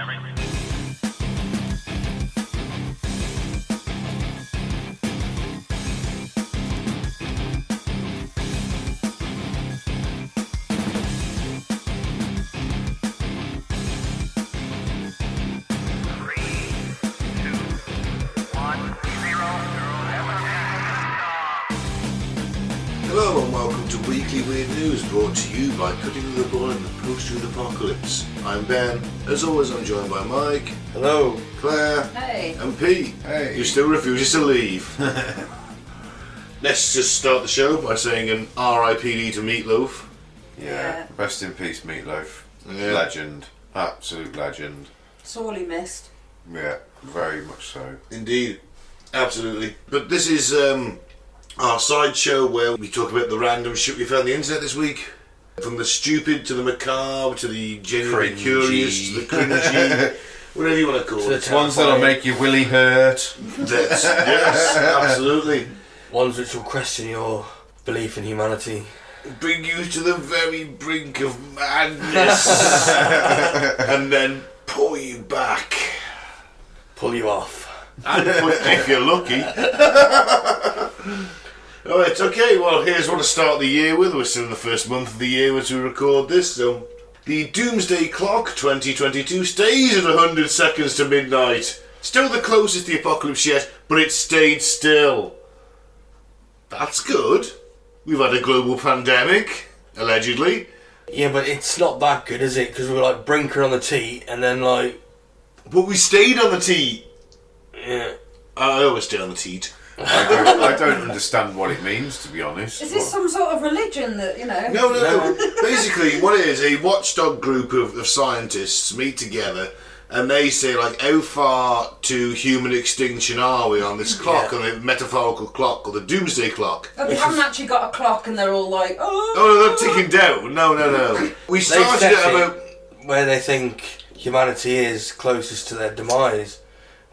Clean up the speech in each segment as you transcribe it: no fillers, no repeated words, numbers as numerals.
Hello and welcome to Weekly Weird News, brought to you by Cutting Through the Bull in the Post-Truth Apocalypse. I'm Ben. As always, I'm joined by Mike. Hello. Claire. Hey. And Pete. Hey. Who still refuses to leave. Let's just start the show by saying an R.I.P.D. to Meatloaf. Yeah. Rest in peace, Meatloaf. Yeah. Legend. Absolute legend. Sorely missed. Yeah, very much so. Indeed. Absolutely. But this is our sideshow where we talk about the random shit we found on the internet this week. From the stupid to the macabre to the genuinely Cringy. curious to the cringy, whatever you want to call it. The ones that'll make your willy hurt. Yes, absolutely. Ones which will question your belief in humanity. Bring you to the very brink of madness and then pull you back. Pull you off. And if you're lucky. Alright, okay, well here's what to start the year with. We're still in the first month of the year as we record this, so the Doomsday Clock 2022 stays at 100 seconds to midnight. Still the closest to the apocalypse yet, but it stayed still. That's good. We've had a global pandemic, allegedly. Yeah, but it's not that good, is it? Because we were like brinker on the tee, and then like... But we stayed on the tee. Yeah. I always stay on the teat. I don't understand what it means, to be honest. Is this some sort of religion that, you know? No. Basically, what it is, a watchdog group of scientists meet together and they say, like, how far to human extinction are we on this clock, on the metaphorical clock, or the Doomsday Clock. Oh, they haven't actually got a clock and they're all like, oh. Oh, no, they're ticking down. No. We They started set at about... where they think humanity is closest to their demise.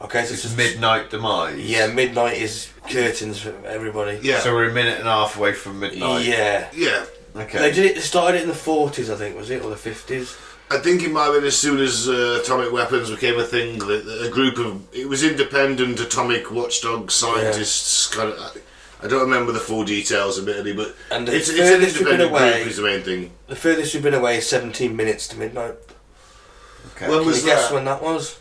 Okay, so It's midnight demise. Yeah, midnight is curtains for everybody. Yeah. So we're a minute and a half away from midnight. Yeah. Yeah. Okay. They started it in the 40s, I think, was it? Or the 50s? I think it might have been as soon as atomic weapons became a thing, that a group of... It was independent atomic watchdog scientists, kind of... I don't remember the full details, admittedly, but And it's an independent away, group is the main thing. The furthest we've been away is 17 minutes to midnight. Okay. When Can was you guess that? when that was?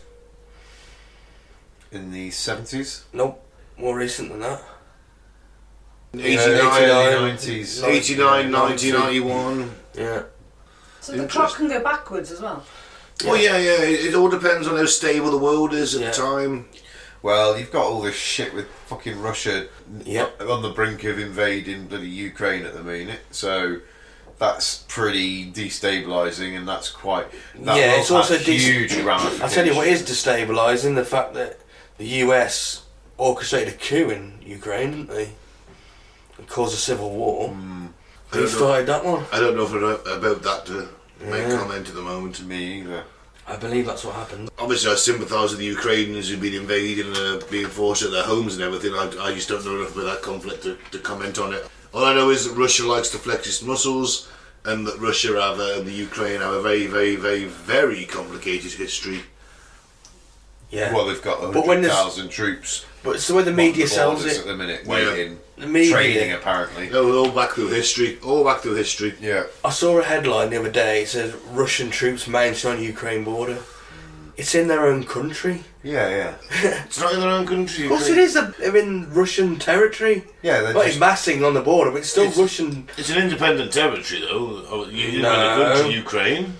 In the 70s? Nope, more recent than that. 89, 90s. 89, 1991. Yeah. So the clock can go backwards as well? Well, yeah. It all depends on how stable the world is at the time. Well, you've got all this shit with fucking Russia Yep. on the brink of invading bloody Ukraine at the minute, so that's pretty destabilising, and that's quite... That it's will also have huge ramifications. I tell you what is destabilising, the fact that the US orchestrated a coup in Ukraine, didn't they? And caused a civil war. Who started that one? I don't know about that to make comment at the moment. Me either. I believe that's what happened. Obviously, I sympathise with the Ukrainians who've been invaded and are being forced at their homes and everything. I just don't know enough about that conflict to comment on it. All I know is that Russia likes to flex its muscles, and that Russia and the Ukraine have a very, very, very, very complicated history. Yeah. Well, they've got But when 100,000 troops. But it's the way the media on sells borders it. at the minute, Yeah. waiting, The media. training apparently. No, all back through history. Yeah. I saw a headline the other day. It says Russian troops mounting on Ukraine border. It's in their own country. Yeah. It's not in their own country. Of course it is. They're in Russian territory. Yeah, they're Not just... massing on the border, but it's still Russian. It's an independent territory, though. Independent No. country, Ukraine.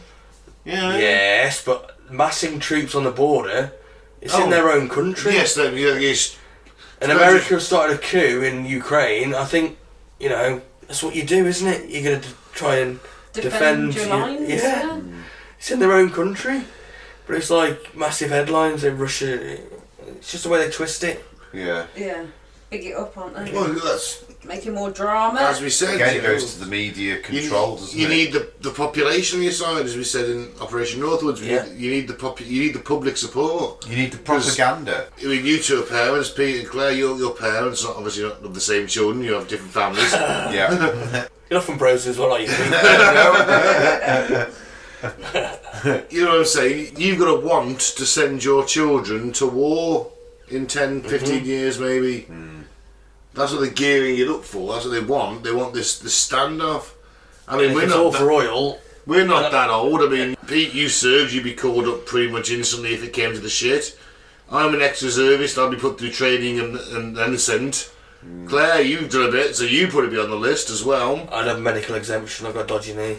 Yeah. Yes, but massing troops on the border, it's in their own country. Yes, yes. And America have started a coup in Ukraine. I think, that's what you do, isn't it? You're going to try and defend your lines. Yeah. It's in their own country. But it's like massive headlines in Russia. It's just the way they twist it. Yeah. Yeah. Big it up, aren't they? Well, that's... Making more drama. As we said, Again, it goes to the media control, doesn't it? You need the population on your side, as we said in Operation Northwoods. You need the public support. You need the propaganda. I mean, you two are parents, Pete and Claire. Your parents, obviously not of the same children. You have different families. Yeah. You're not from Bros as well, are you? You know what I'm saying? You've got to want to send your children to war in 10, 15 years maybe. That's what they're gearing it up for. That's what they want. They want this standoff. I mean, If it's all for oil. we're not that old. I mean, Pete, you served, you'd be called up pretty much instantly if it came to the shit. I'm an ex-reservist, I'll be put through training and then sent. Claire, you've done a bit, so you probably be on the list as well. I'd have medical exemption, I've got a dodgy knee.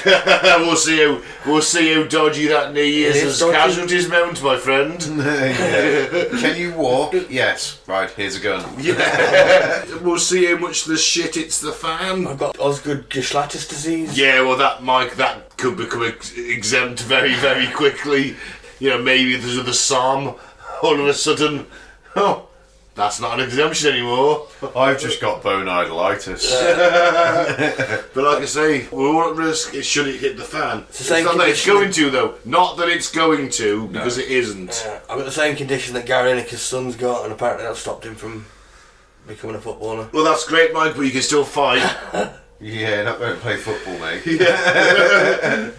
We'll see how dodgy that knee is as dodgy. casualties mount, my friend. Can you walk? Yes. Right, here's a gun. Yeah. We'll see how much the shit hits the fan. I've got Osgood Geschlatis disease. Yeah, well, that could become exempt very, very quickly. You know, maybe there's the Psalm. All of a sudden, oh, that's not an exemption anymore. I've just got bone idolitis. But like I say, we're all at risk should it hit the fan. It's same not that it's condition. going to, though. Not that it's going to, because it isn't. I've got the same condition that Gary Lineker's son's got, and apparently that stopped him from becoming a footballer. Well, that's great, Mike, but you can still fight. Yeah, not going to play football, mate. Yeah.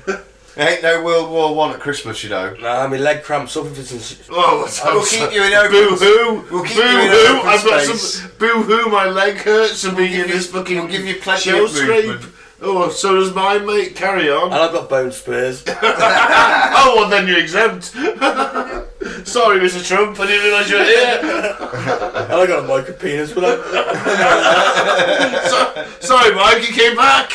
Ain't no World War One at Christmas, you know. Nah, my leg cramps up if it's in... Oh, We'll keep you in open. Boo-hoo! We'll keep you in Boo-hoo! open I've got space. some... Boo-hoo, my leg hurts from being in give this you- fucking we'll give you plenty shell of scrape. movement. Oh, so does mine, mate. Carry on. And I've got bone spurs. Oh, well, then you're exempt. Sorry, Mr. Trump, I didn't realise you were here. And I got a micro penis, but Sorry, Mike, you came back.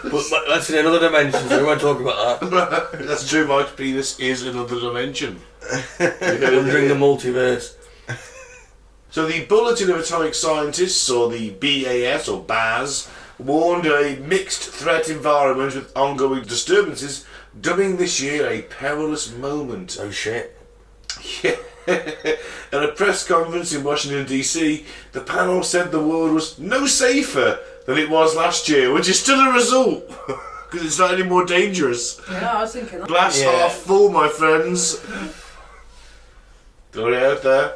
But that's in another dimension, so we won't talk about that. That's true, Mike's penis is another dimension. Wandering the multiverse. So the Bulletin of Atomic Scientists, or the BAS, or BAS, warned a mixed threat environment with ongoing disturbances, dubbing this year a perilous moment. Oh shit. Yeah. At a press conference in Washington DC, the panel said the world was no safer than it was last year, which is still a result, because it's not any more dangerous. Yeah, I was thinking that. Glass Yeah. half full, my friends. Throw it out there.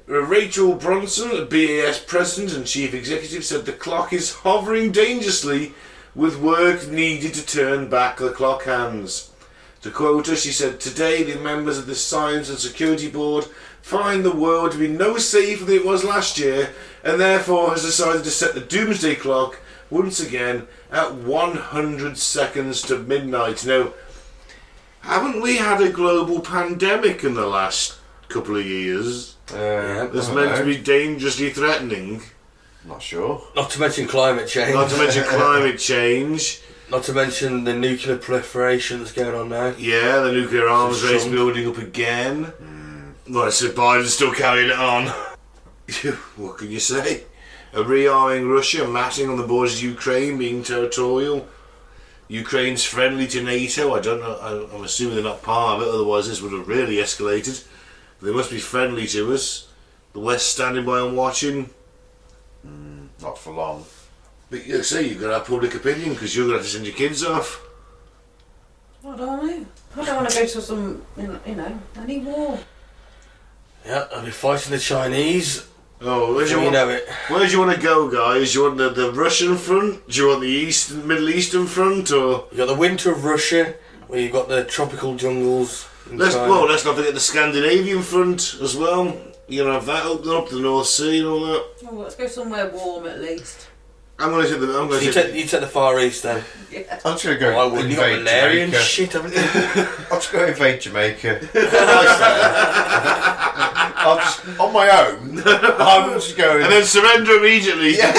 Rachel Bronson, BAS President and Chief Executive, said the clock is hovering dangerously with work needed to turn back the clock hands. To quote her, she said, "Today the members of the Science and Security Board find the world to be no safer than it was last year and therefore has decided to set the doomsday clock once again at 100 seconds to midnight." Now, haven't we had a global pandemic in the last couple of years that's meant to be dangerously threatening? Not sure. Not to mention climate change. Not to mention climate change. Not to mention the nuclear proliferation that's going on now. Yeah, the nuclear arms race Trump. building up again. Well, so Biden's still carrying it on. What can you say? A rearming Russia, massing on the borders of Ukraine, being territorial. Ukraine's friendly to NATO. I don't know. I'm assuming they're not part of it, otherwise this would have really escalated. They must be friendly to us. The West standing by and watching. Not for long. But you say you've got to have public opinion because you're going to have to send your kids off. I don't know. I don't want to go to some, any war. Yeah, I'll be fighting the Chinese. Oh, where do So you you want? know it. Where do you want to go, guys? Do you want the Russian front? Do you want the Middle Eastern front, or You've got the winter of Russia, where you've got the tropical jungles in let's China. well, let's not forget the Scandinavian front as well. You're gonna have that open up to the North Sea and all that. Oh, let's go somewhere warm at least. I'm gonna take the. I'm So gonna you take. take the Far East then. Yeah. I'm just going to Oh, I go wouldn't. You got invade Valerian Jamaica. shit, haven't you? I'll just go invade Jamaica. I'll just, on my own, I will just go and then surrender immediately. yeah,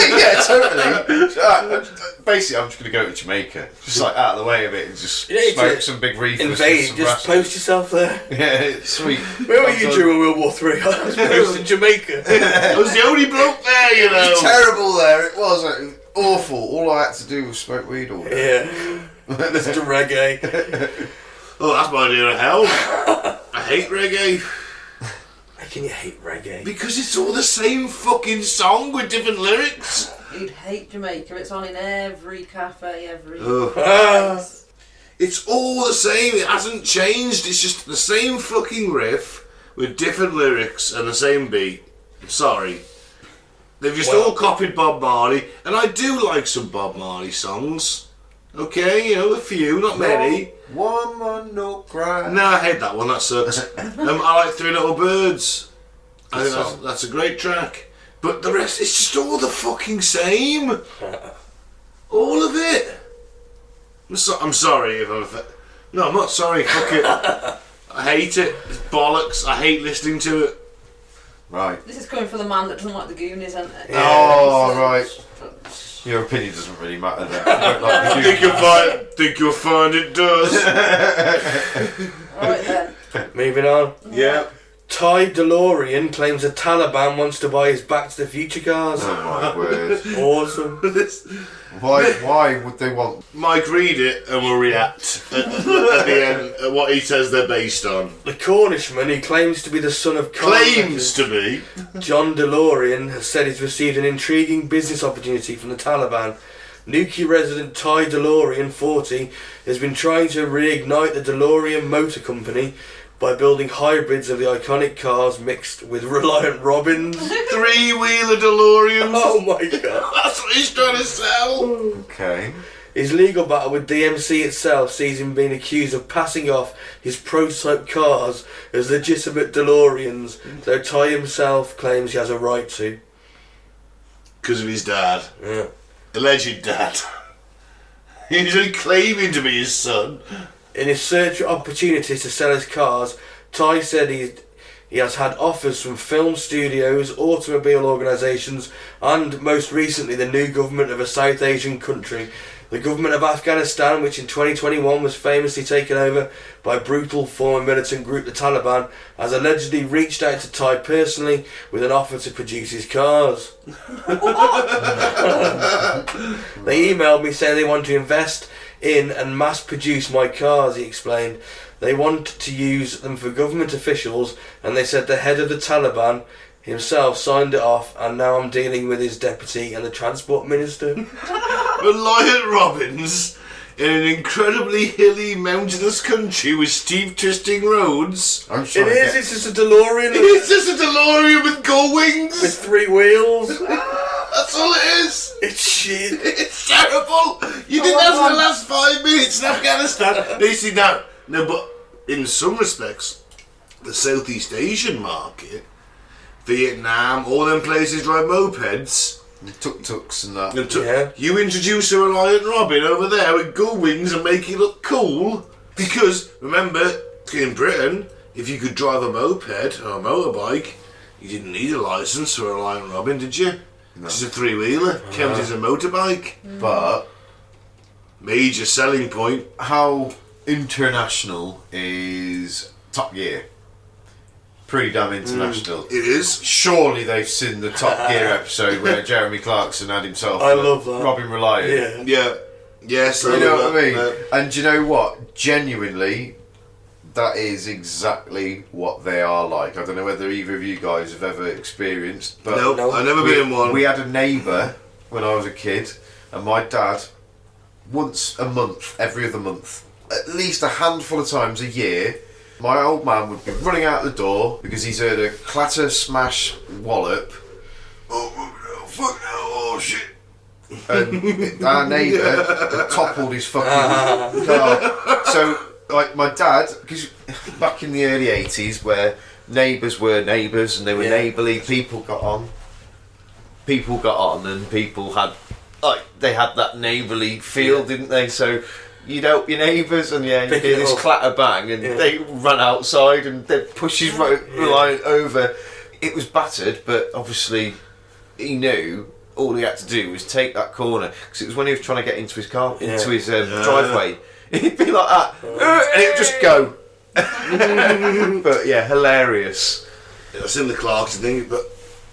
totally. Basically, I'm just going to go to Jamaica, just like out of the way of it, and just Yeah, smoke some big reefers. with Invade, some just Russians. post yourself there. Yeah, sweet. Where were you during World War III? I was posted in Jamaica. I was the only bloke there, you It was know. terrible there. It was awful. All I had to do was smoke weed all day. Yeah. Listen to reggae. Oh, that's my idea of hell. I hate reggae How can you hate reggae? because it's all the same fucking song with different lyrics. You'd hate Jamaica. It's on in every cafe, every Ugh. place. It's all the same. It hasn't changed. It's just the same fucking riff with different lyrics and the same beat. Sorry. They've just all copied Bob Marley, and I do like some Bob Marley songs. Okay, you know, a few, not many. Woman, no cry. No, I hate that one, that sucks. I like Three Little Birds. I think that's a great track. But the rest, it's just all the fucking same. All of it. I'm sorry if I'm... No, I'm not sorry, fuck it. I hate it. It's bollocks. I hate listening to it. Right. This is coming from the man that doesn't like the Goonies, isn't it? Yeah. Oh, right. Your opinion doesn't really matter then. You don't like the Goonies. Think you'll find it does. Alright then. Moving on. Yeah. Ty DeLorean claims the Taliban wants to buy his Back to the Future cars. Oh my word. Awesome. Why would they want... Mike, read it and we'll react at the end at what he says they're based on. The Cornishman, who claims to be the son of Claims to be. John DeLorean, has said he's received an intriguing business opportunity from the Taliban. Nuki resident Ty DeLorean, 40, has been trying to reignite the DeLorean Motor Company by building hybrids of the iconic cars mixed with Reliant Robins. Three-wheeler DeLoreans. Oh my god. That's what he's trying to sell. Okay. His legal battle with DMC itself sees him being accused of passing off his prototype cars as legitimate DeLoreans, though Ty himself claims he has a right to. Because of his dad. Yeah. Alleged dad. He's only claiming to be his son. In his search for opportunities to sell his cars, Ty said he has had offers from film studios, automobile organisations, and most recently the new government of a South Asian country. The government of Afghanistan, which in 2021 was famously taken over by a brutal former militant group, the Taliban, has allegedly reached out to Ty personally with an offer to produce his cars. They emailed me saying they want to invest in and mass produce my cars, he explained. They want to use them for government officials, and they said the head of the Taliban himself signed it off, and now I'm dealing with his deputy and the transport minister. Reliant Robins, in an incredibly hilly, mountainous country with steep, twisting roads. I'm It trying to is, get... it's just a DeLorean It's just a DeLorean with gull wings. with 3 wheels. That's all it is. It's shit. It's terrible. You did that for the last 5 minutes in Afghanistan. You see, no, but in some respects, the Southeast Asian market, Vietnam, all them places drive mopeds. Tuk-tuks and that. Yeah. You introduce a Reliant Robin over there with gull wings and make it look cool. Because, remember, in Britain, if you could drive a moped or a motorbike, you didn't need a licence for a Reliant Robin, did you? No. It's a three-wheeler, counted as a motorbike. But Major selling point. how international is Top Gear? Pretty damn international. It is. Surely they've seen the Top Gear episode where Jeremy Clarkson had himself I love that. Robin Reliant. Yeah. Yeah. Yes, I You know love what I mean? that. And do you know what? Genuinely, that is exactly what they are like. I don't know whether either of you guys have ever experienced, but No, I've never been in one. we had a neighbour when I was a kid, and my dad, once a month, every other month, at least a handful of times a year, my old man would be running out the door because he's heard a clatter, smash, wallop. Oh, fuck no, oh shit. And our neighbour had toppled his fucking car. So, like, my dad, because back in the early 80s where neighbours were neighbours and they were neighbourly, people got on and people had, like, they had that neighbourly feel, didn't they? So you'd help your neighbours and you hear this clatter bang and they run outside and they push his Reliant over. It was battered, but obviously he knew all he had to do was take that corner, because it was when he was trying to get into his car, into his driveway. He'd be like that, and it would just go. But yeah, hilarious. I've seen the Clarkson thing, but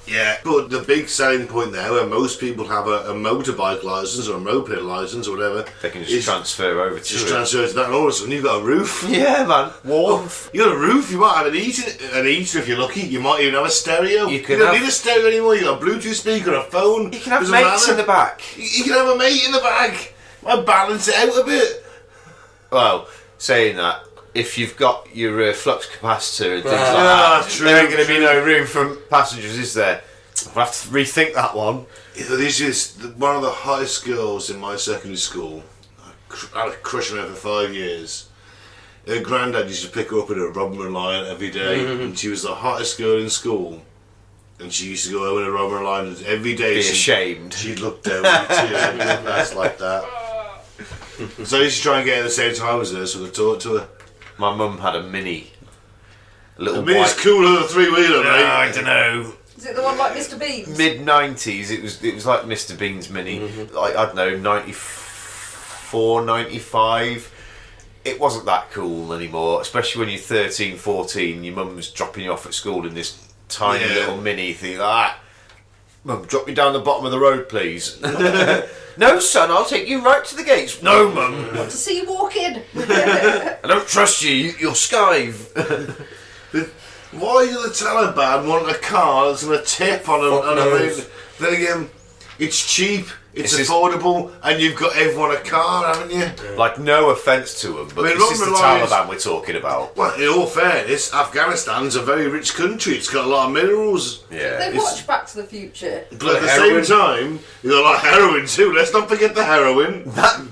yeah. But the big selling point there, where most people have a motorbike licence or a moped licence or whatever, They can just transfer over to just it. transfer to that, and all of a sudden you've got a roof. Yeah, man. Warmth. You got a roof. You might have an eater if you're lucky. You might even have a stereo. You don't need a stereo anymore. You got a Bluetooth speaker, a phone. You can have Doesn't mates matter. in the back. You can have a mate in the back. Might balance it out a bit. Well, saying that, if you've got your flux capacitor and things like Ah, that, true, there ain't going to be no room for passengers, is there? I'll have to rethink that one. This is one of the highest girls in my secondary school. I had a crush on her for 5 years. Her granddad used to pick her up in a Robin Reliant every day, and she was the hottest girl in school. And she used to go home in a Robin Reliant every day. Be ashamed. She'd look down at you and that's like that. So I used to try and get her at the same time as her, so I talked to her. My mum had a Mini. A little Mini's white... cooler than a three-wheeler, mate. I don't know. Is it the one like Mr. Bean's? Mid-90s, it was like Mr. Bean's Mini. Like, I don't know, 94, 95. It wasn't that cool anymore, especially when you're 13, 14, your mum's dropping you off at school in this tiny little Mini. You think, Mum, drop me down the bottom of the road, please. No, son, I'll take you right to the gates. No, Mum. I want to see you walk in. I don't trust you, you'll skive. Why do the Taliban want a car that's going to tip on a Then again, it's cheap, it's affordable, and you've got everyone a car, haven't you? Like, no offence to them, but this is the Taliban we're talking about. Well, in all fairness, Afghanistan's a very rich country. It's got a lot of minerals. Yeah. They've watched Back to the Future. But at the same time, you've got a lot of heroin too. Let's not forget the heroin.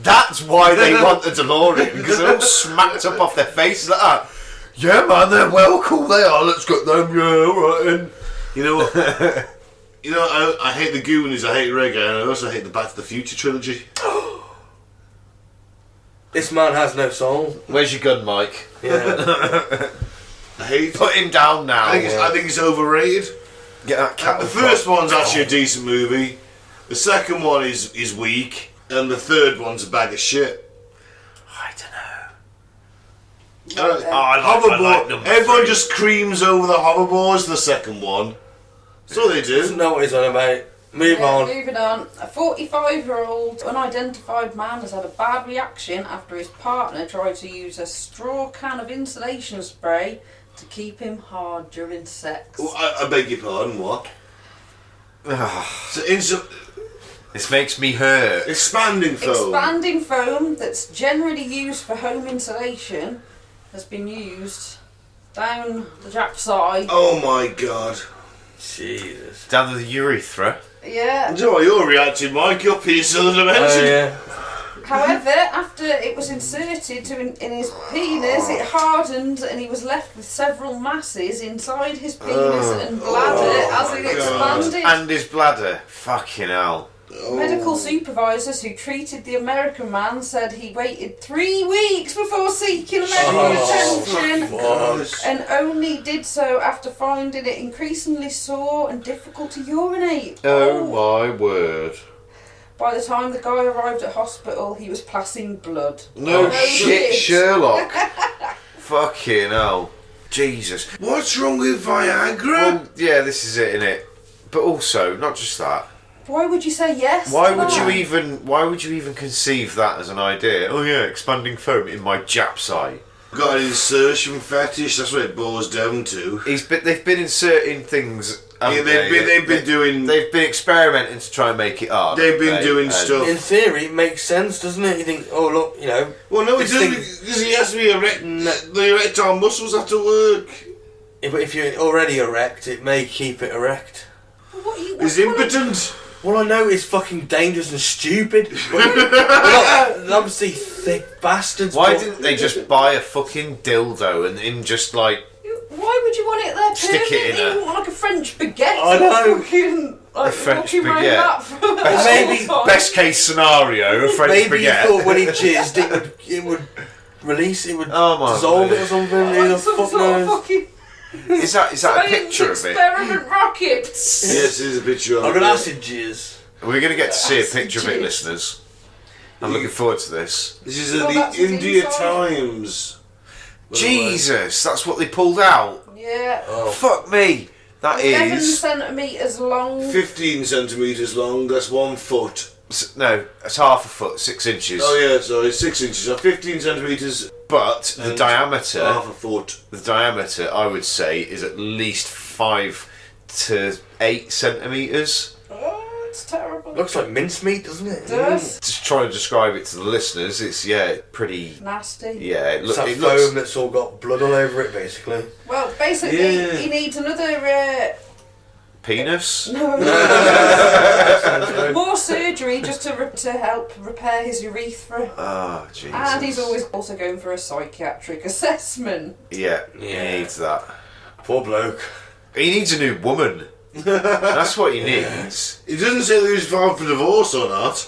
That's why they want the DeLorean, because they're all smacked up off their faces like that. Yeah, man, they're well cool, they are. Let's get them, yeah, alright. And you know what? I hate the Goonies, I hate reggae, and I also hate the Back to the Future trilogy. This man has no soul. where's your gun, Mike? Yeah. I hate Put him down now. I think it's overrated. Get that cat. The first one's actually a decent movie. The second one is weak, and the third one's a bag of shit. I don't know. Hoverboard. I like number Everyone 3. just creams over the hoverboards. The second one. That's all they Doesn't do. know what he's on about. Move Yeah, on. moving on. A 45-year-old unidentified man has had a bad reaction after his partner tried to use a straw can of insulation spray to keep him hard during sex. Oh, I beg your pardon. What? So This makes me hurt. expanding foam. Expanding foam that's generally used for home insulation has been used down the Jap's side. Oh my god. Jesus. Down to the urethra. Yeah. Do you know what you're reacting, Mike? You're piece of the Oh, dimension. yeah. However, after it was inserted in his penis, it hardened and he was left with several masses inside his penis and bladder as it expanded. And his bladder. Fucking hell. Medical supervisors who treated the American man said he waited 3 weeks before seeking medical attention and only did so after finding it increasingly sore and difficult to urinate. Oh my word. By the time the guy arrived at hospital, he was passing blood. No Shit, shit. Sherlock. Fucking hell. Jesus. What's wrong with Viagra? Well, yeah, this is it, innit? But also, not just that. Why would you say yes? Why to would you that? Why would you even conceive that as an idea? Oh yeah, expanding foam in my Jap's eye. Got an insertion fetish. That's what it boils down to. They've been inserting things. Yeah, they've They've been experimenting to try and make it up. They've been doing In stuff. theory, it makes sense, doesn't it? You think, oh look, you know. Well, no, it this doesn't. thing- Because he has to be erect. The erectile muscles have to work. But if you're already erect, it may keep it erect. What are you- He's what- impotent. Well, I know it's fucking dangerous and stupid. But they're obviously thick bastards. Why but- didn't they just buy a fucking dildo and in just like Why would you want it there Stick it permanently? in You her. wouldn't want like a French baguette. I know. Fucking, like, A French walking around baguette. that for the Maybe whole time. best case scenario, a French Maybe you baguette? thought when he jizzed, it would release, it would Oh my dissolve word. it or something. Who Like the some fuck sort of knows? fucking Is that a science picture of it? experiment rocket. Yes, there's a picture of I've got it. acid jizz. We're going to get to see a That's picture of it, legit. listeners. I'm looking forward to this. This is Well, at that's the his India inside. Times. Jesus, that's what they pulled out. Yeah. Fuck me. That 11 is... centimetres long. 15 centimetres long, that's 1 foot. No, it's half a foot, 6 inches. Oh yeah, sorry, 6 inches. So 15 centimetres, But the and diameter, half a foot. I would say, is at least 5 to 8 centimetres. Oh, it's terrible. Looks like mincemeat, doesn't it? It does. Just trying to describe it to the listeners, it's, pretty... Nasty. Yeah, It's that it foam looks... that's all got blood all over it, basically. Well, basically, Yeah. he needs another Penis? More surgery just to help repair his urethra. Oh, Jesus. And he's always also going for a psychiatric assessment. Yeah, Yeah. he needs that. Poor bloke. He needs a new woman. That's what he needs. It doesn't say that he's filed for divorce or not.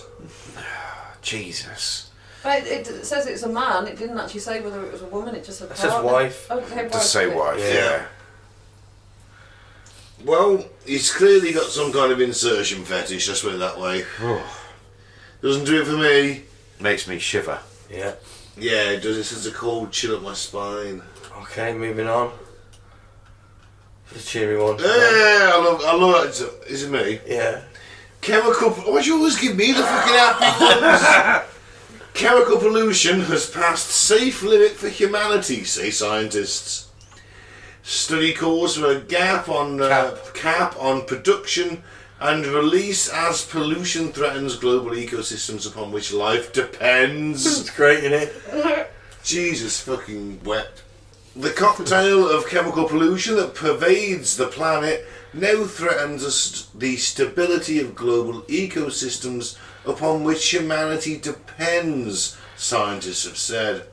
Jesus. But it says it's a man. It didn't actually say whether it was a woman. It just said It says partner. wife. Oh, it said To say wife, Yeah. Well, he's clearly got some kind of insertion fetish, let's put it that way. Doesn't do it for me. Makes me shiver. Yeah. Yeah, it does. It sends a cold chill up my spine. Okay, moving on. It's a cheery one. Yeah, I love it. Is it me? Yeah. Chemical... Why'd you always give me the fucking happy ones? Chemical pollution has passed safe limit for humanity, say scientists. Study calls for a cap on production and release as pollution threatens global ecosystems upon which life depends. It's great, isn't it? Jesus fucking wept. The cocktail of chemical pollution that pervades the planet now threatens the stability of global ecosystems upon which humanity depends, scientists have said.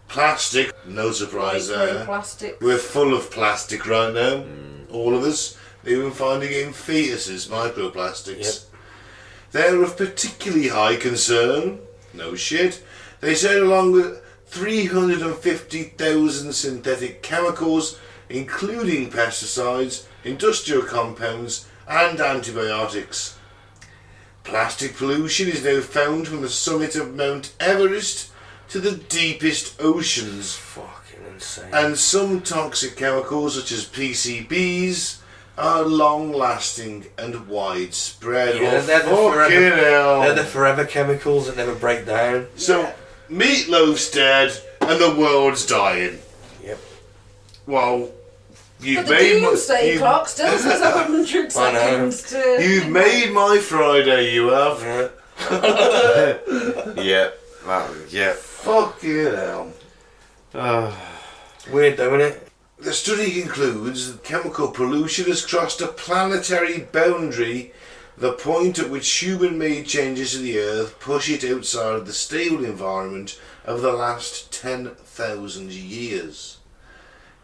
Plastic, no surprise there. Plastic. We're full of plastic right now, all of us. Even finding in fetuses microplastics. Yep. They're of particularly high concern. No shit. They said along with 350,000 synthetic chemicals, including pesticides, industrial compounds, and antibiotics. Plastic pollution is now found from the summit of Mount Everest to the deepest oceans. Fucking insane. And some toxic chemicals, such as PCBs, are long-lasting and widespread. Yeah, they're the forever chemicals that never break down. So, Meatloaf's dead and the world's dying. Yep. Well, you've But the made doomsday clock still says 100 I know. seconds to... You've made my Friday, you have. Yeah. Yeah. Yeah. Fucking hell. Weird though, isn't it? The study concludes that chemical pollution has crossed a planetary boundary, the point at which human-made changes to the Earth push it outside of the stable environment of the last 10,000 years.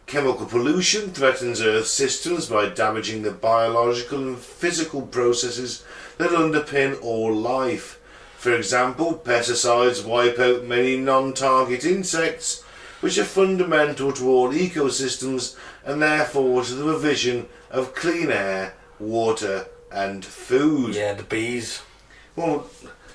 Chemical pollution threatens Earth's systems by damaging the biological and physical processes that underpin all life. For example, pesticides wipe out many non-target insects, which are fundamental to all ecosystems and therefore to the provision of clean air, water and food. Yeah, the bees. Well,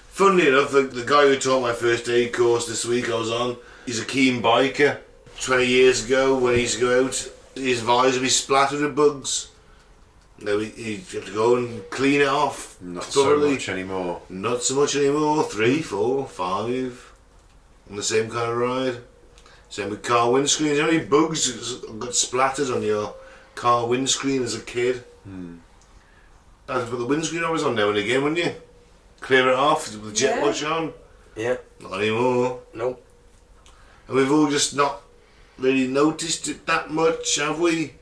funnily enough, the guy who taught my first aid course this week I was on, he's a keen biker. 20 years ago, when he used to go out, his visor would be splattered with bugs. No, he'd have to go and clean it off. Not thoroughly. so much anymore. Not so much anymore. 3, 4, 5. On the same kind of ride. Same with car windscreens. How many bugs got splattered on your car windscreen as a kid? I'd have to put the windscreen always on now and again, wouldn't you? Clear it off with the jet Yeah. wash on. Yeah. Not anymore. Nope. And we've all just not really noticed it that much, have we?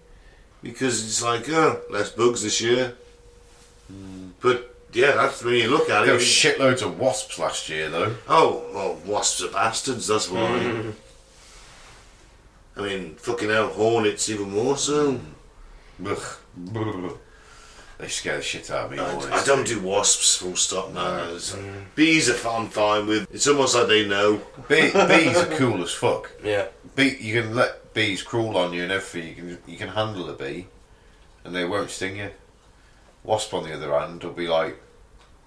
Because it's like, oh, less bugs this year. But yeah, that's when you look at There it. were shitloads of wasps last year, though. Oh, well, wasps are bastards, that's why. I mean, fucking hell, hornets even more so. Ugh. They scare the shit out of me. always. I don't do wasps, full stop, man. Bees I'm fine with. It's almost like they know. Bees are cool as fuck. Yeah. You can let bees crawl on you and everything. You can handle a bee, and they won't sting you. Wasp, on the other hand, will be like,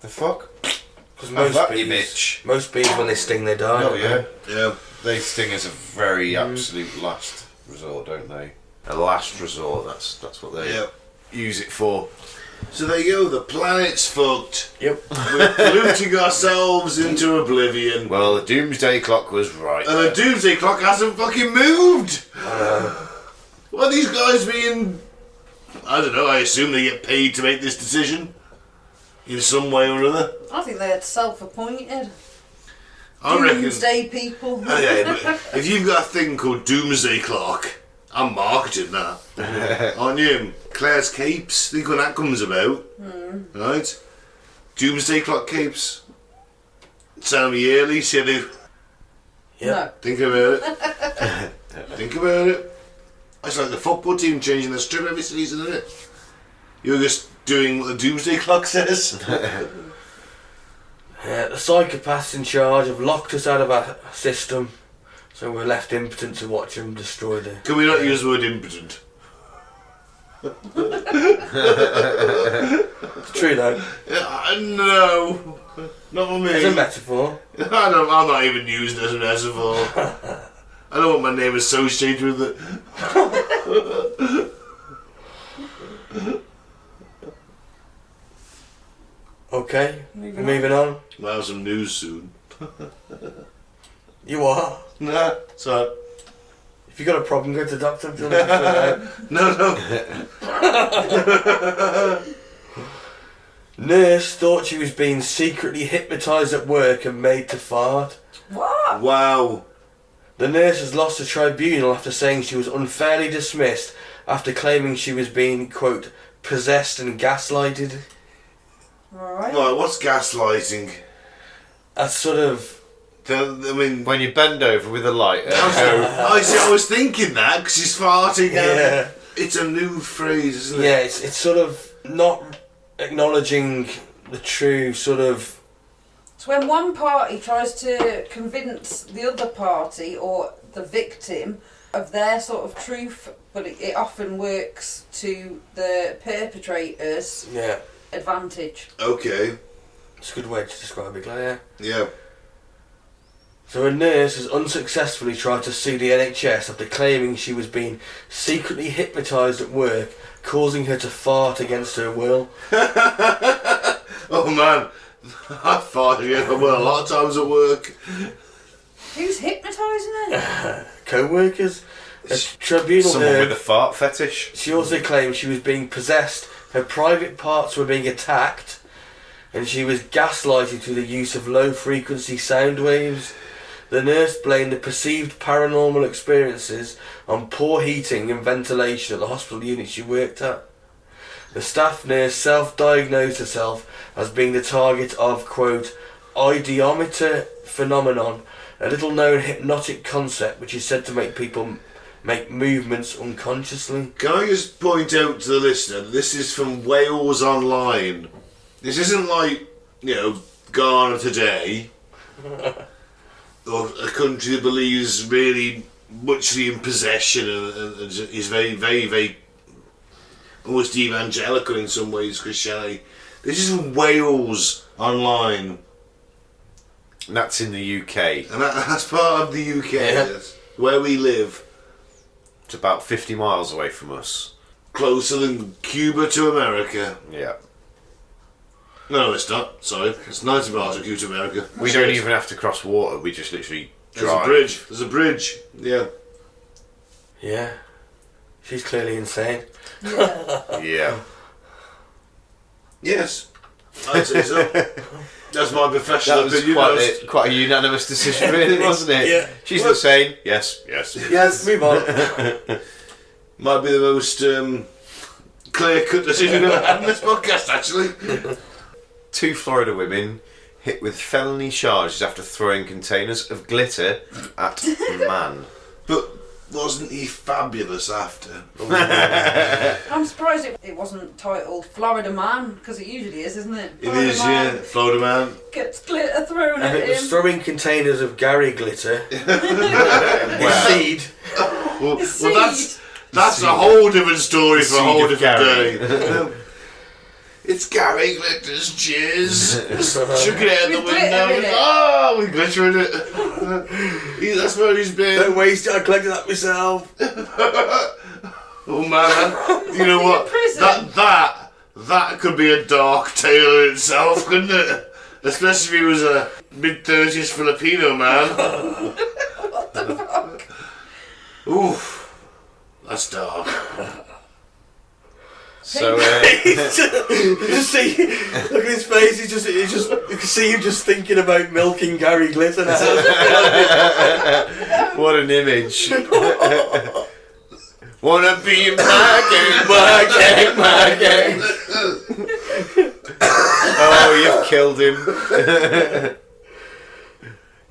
the fuck? Because Have that, you bitch. most bees, when they sting, they die. Oh yeah. Yeah. They sting as a very absolute last resort, don't they? A last resort. That's what they Yeah. use it for. So there you go, the planet's fucked. Yep. We're polluting ourselves into oblivion. Well, the doomsday clock was right. And the doomsday clock hasn't fucking moved! What are these guys being... I don't know, I assume they get paid to make this decision? In some way or another? I think they're self-appointed. I reckon... Doomsday people. Oh, yeah, but if you've got a thing called doomsday clock, I'm marketing that. Aren't you? Clair's capes. Think when that comes about. Right? Doomsday Clock capes. Sound me early, silly. No. Think about it. Think about it. It's like the football team changing their strip every season, isn't it? You're just doing what the Doomsday Clock says. The psychopaths in charge have locked us out of our system, so we're left impotent to watch them destroy the... Can we not use the word impotent? It's true though. No. Not for me. It's a metaphor. I'm not even using it as a metaphor. I don't want my name associated with it. Okay, moving on. We'll have some news soon. You are? Nah, sorry. If you got a problem, go to the doctor. No. Nurse thought she was being secretly hypnotised at work and made to fart. What? Wow. The nurse has lost the tribunal after saying she was unfairly dismissed after claiming she was being, quote, possessed and gaslighted. Right. Right, what's gaslighting? That's sort of... I mean... When you bend over with a lighter. I was thinking that because he's farting. Yeah. It's a new phrase, isn't it? Yeah, it's sort of not acknowledging the true sort of... So when one party tries to convince the other party or the victim of their sort of truth, but it often works to the perpetrator's advantage. Okay. It's a good way to describe it, Claire. Yeah. So a nurse has unsuccessfully tried to sue the NHS after claiming she was being secretly hypnotised at work, causing her to fart against her will. Oh man, I farted against my will a lot of times at work. Who's hypnotising her? Co-workers. A tribunal Someone with a fart fetish. She also claimed she was being possessed, her private parts were being attacked, and she was gaslighted through the use of low-frequency sound waves. The nurse blamed the perceived paranormal experiences on poor heating and ventilation at the hospital unit she worked at. The staff nurse self-diagnosed herself as being the target of, quote, ideometer phenomenon, a little-known hypnotic concept which is said to make people make movements unconsciously. Can I just point out to the listener, this is from Wales Online. This isn't like, Ghana Today, or a country that believes really muchly in possession and is very, very, very almost evangelical in some ways, Christianity. This is from Wales Online. And that's in the UK. And that's part of the UK, yes, where we live. It's about 50 miles away from us. Closer than Cuba to America. Yeah. No, it's not. Sorry. It's 90 miles from Cuba to America. We don't even have to cross water, we just literally drive. There's a bridge. Yeah. Yeah. She's clearly insane. Yeah. Yeah. Yes. I'd say so. That's my professional That was opinion. quite a unanimous decision, really, wasn't it? Yeah. She's insane. Yes. Yes, move on. Might be the most clear-cut decision I've had in this podcast, actually. 2 Florida women hit with felony charges after throwing containers of glitter at a man. But wasn't he fabulous after? I'm surprised it wasn't titled Florida Man, because it usually is, isn't it? It is, yeah. Florida man. Gets glitter thrown And at it was him. throwing containers of Gary glitter. Seed. Well, Seed. that's a whole different story for a seed whole of different Gary. day. It's Gary Glitter's jizz. Chuck it out the With glitter window. in it. Oh, with glitter in it. That's where he's been. Don't waste it, I collected that myself. Oh man, you know what? prison. That could be a dark tale in itself, couldn't it? Especially if he was a mid-30s Filipino man. What the fuck? Oof, that's dark. So, You just see, look at his face. He's just, you can see him just thinking about milking Gary Glitter now. what an image. Wanna be my gang, my gang. Oh, you've killed him.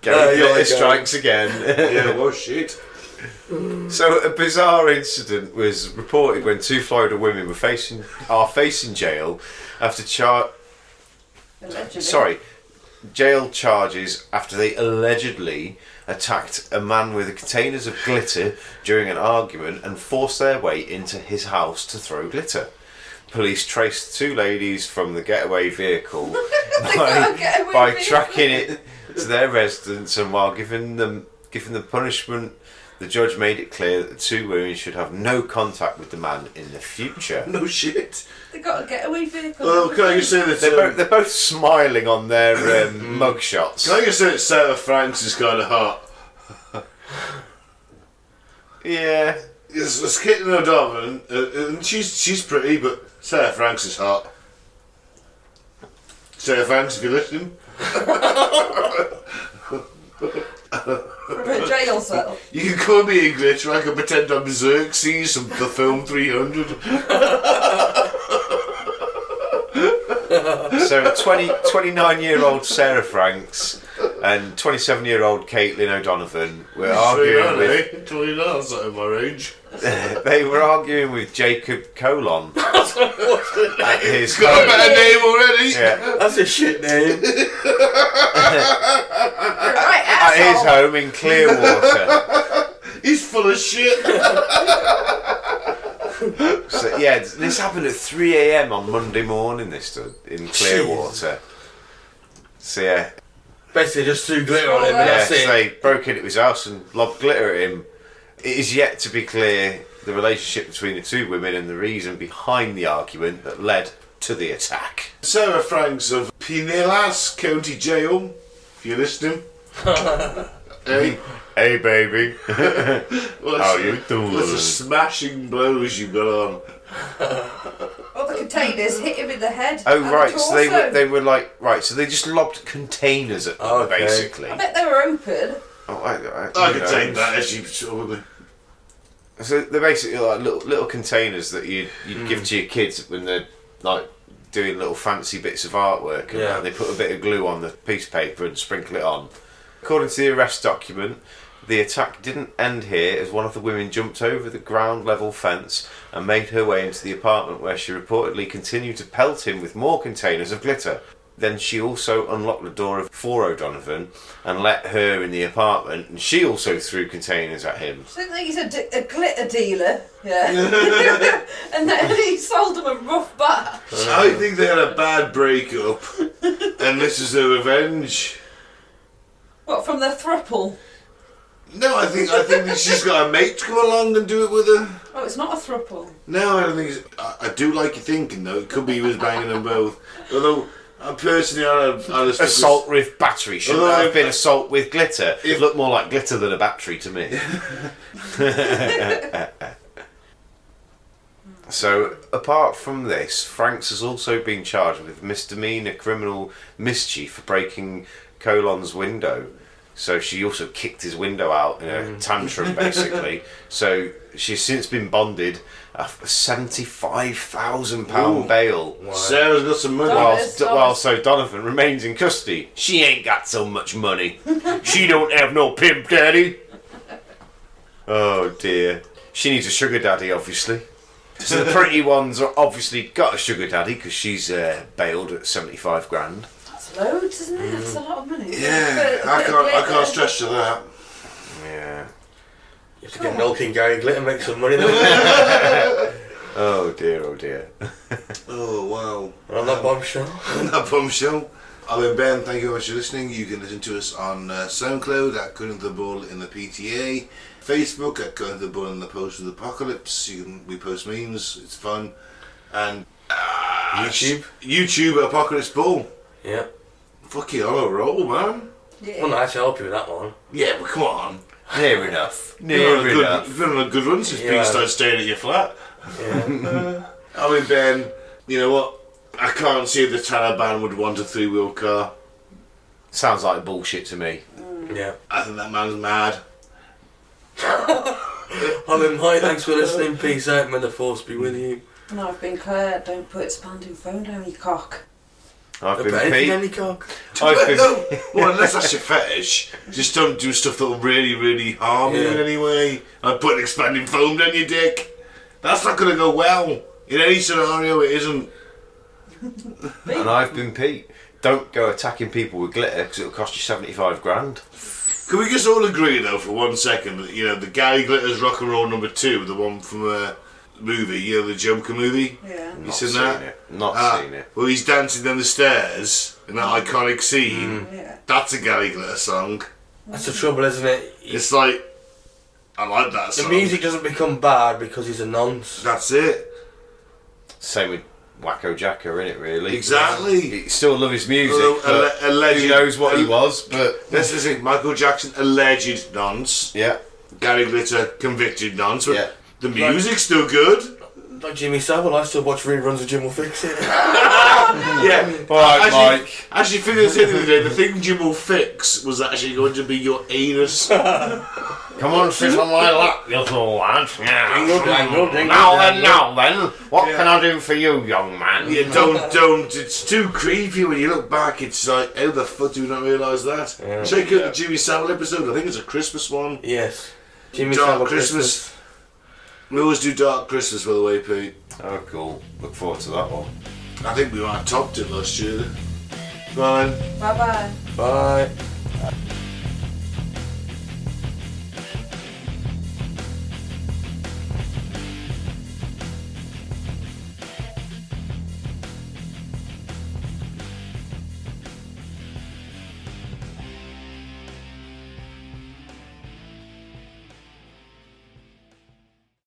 Gary Glitter strikes again. Yeah, well, shit. So a bizarre incident was reported when 2 Florida women are facing jail after jail charges after they allegedly attacked a man with containers of glitter during an argument and forced their way into his house to throw glitter. Police traced 2 ladies from the getaway vehicle by tracking it to their residence, and while giving them punishment, the judge made it clear that the 2 women should have no contact with the man in the future. No shit. They got a getaway vehicle. Well, can I just say that They're both smiling on their mugshots. Can I just say that Sarah Franks is kind of hot? Yeah. It's Kitten O'Donovan, and she's pretty, but Sarah Franks is hot. Sarah Franks, if you're listening. From a jail cell. You can call me a glitcher, I can pretend I'm Xerxes from the film 300. So 29-year-old Sarah Franks and 27-year-old Caitlin O'Donovan were arguing with... 29, that's not in my range. They were arguing with Jacob Colon at his Got a home. better name already. Yeah. That's a shit name. Right, At his asshole. home in Clearwater. He's full of shit. So yeah, this happened at 3 a.m. on Monday morning. This in Clearwater. So yeah, Basically just threw glitter on him and yeah. that's So it. they broke into his house and lobbed glitter at him. It is yet to be clear the relationship between the 2 women and the reason behind the argument that led to the attack. Sarah Franks of Pinellas County Jail, if you're listening. Hey. Hey baby, how you doing? What's the smashing blows you got on? Well, the containers hit him in the head. Oh and the right, so torso. they were like right, so they just lobbed containers at them Okay. basically. I bet they were open. Oh, I could take that as you probably. So they're basically like little containers that you'd give to your kids when they're like doing little fancy bits of artwork, and Yeah. they put a bit of glue on the piece of paper and sprinkle it on. According to the arrest document, the attack didn't end here, as one of the women jumped over the ground level fence and made her way into the apartment, where she reportedly continued to pelt him with more containers of glitter. Then she also unlocked the door for O'Donovan and let her in the apartment, and she also threw containers at him. I think he's a glitter dealer. Yeah. And then he sold him a rough bat. I think they had a bad breakup, and this is their revenge. What, from their thruple? No, I think that she's got a mate to come along and do it with her. Oh, it's not a thruple. No, I don't think it's... I do like your thinking, though. It could be he was banging them both. Although, personally, I'd Assault with battery. Shouldn't Although that have if- been assault with glitter? It looked more like glitter than a battery to me. So, apart from this, Franks has also been charged with misdemeanor criminal mischief for breaking Colon's window. So she also kicked his window out in a tantrum, basically. So she's since been bonded a £75,000 bail. Wow. Sarah's got some money. Whilst Donovan remains in custody. She ain't got so much money. She don't have no pimp daddy. Oh dear. She needs a sugar daddy, obviously. So the pretty ones are obviously got a sugar daddy because she's bailed at 75 grand. That's loads, isn't it? That's a lot of money. Yeah, I can't stress to that. Yeah. You have to get milking Gary Glitter and make some money then. Oh dear, oh dear. Oh, wow. On that bombshell. On that bombshell. I've been Ben, thank you very much for listening. You can listen to us on SoundCloud at Cutting the Bull in the PTA, Facebook at Cutting the Bull in the Post of the Apocalypse. We post memes, it's fun. And YouTube at Apocalypse Bull. Yeah. Fucking on a roll, man. Yeah. Well, nice to help you with that one. Yeah, but come on. Near enough. You've Near enough. been on a good run since Yeah. Pete started staying at your flat. Yeah. I mean, Ben, you know what? I can't see if the Taliban would want a three-wheel car. Sounds like bullshit to me. Yeah. I think that man's mad. I've been Mike, thanks for listening. Peace out, may the force be with you. And I've been Claire. Don't put expanding foam down your cock. I've been Anything Pete. on your cock? I've been No, well, unless that's your fetish, just don't do stuff that'll really, really harm you in any way. Like putting expanding foam down your dick. That's not going to go well. In any scenario, it isn't. And I've been Pete. Don't go attacking people with glitter because it'll cost you 75 grand. Can we just all agree, though, for 1 second, that, you know, the Gary Glitter's Rock and Roll number 2, the one from the movie, you know, the Joker movie? Yeah. You Not seen seen that? it. Not seen it. Well, he's dancing down the stairs in that iconic scene. Yeah. That's a Gary Glitter song. That's the trouble, isn't it? It's like, I like that The song. music doesn't become bad because he's a nonce. That's it. Same with Wacko Jacko, innit, really? Exactly. You still love his music, Although, but alleged- who knows what he was, but... This is it. Michael Jackson, alleged nonce. Yeah. Gary Glitter, convicted nonce. But Yeah. the music's still good. Like Jimmy Savile, I still watch reruns of Jim Will Fix It. Yeah. Alright, Mike. Actually, figured this in the other day. The thing Jim will fix was actually going to be your anus. Come on, sit on my lap, you little lad. Dingle, dangle, dingle, Now dangle. then, what can I do for you, young man? Yeah, don't. It's too creepy when you look back. It's like, how the fuck do we not realise that? Yeah. Check out the Jimmy Savile episode. I think it's a Christmas one. Yes. Jimmy Dark Savile Christmas. We always do Dark Christmas, by the way, Pete. Oh, cool. Look forward to that one. I think we might have topped it last year. Bye. Bye bye. Bye.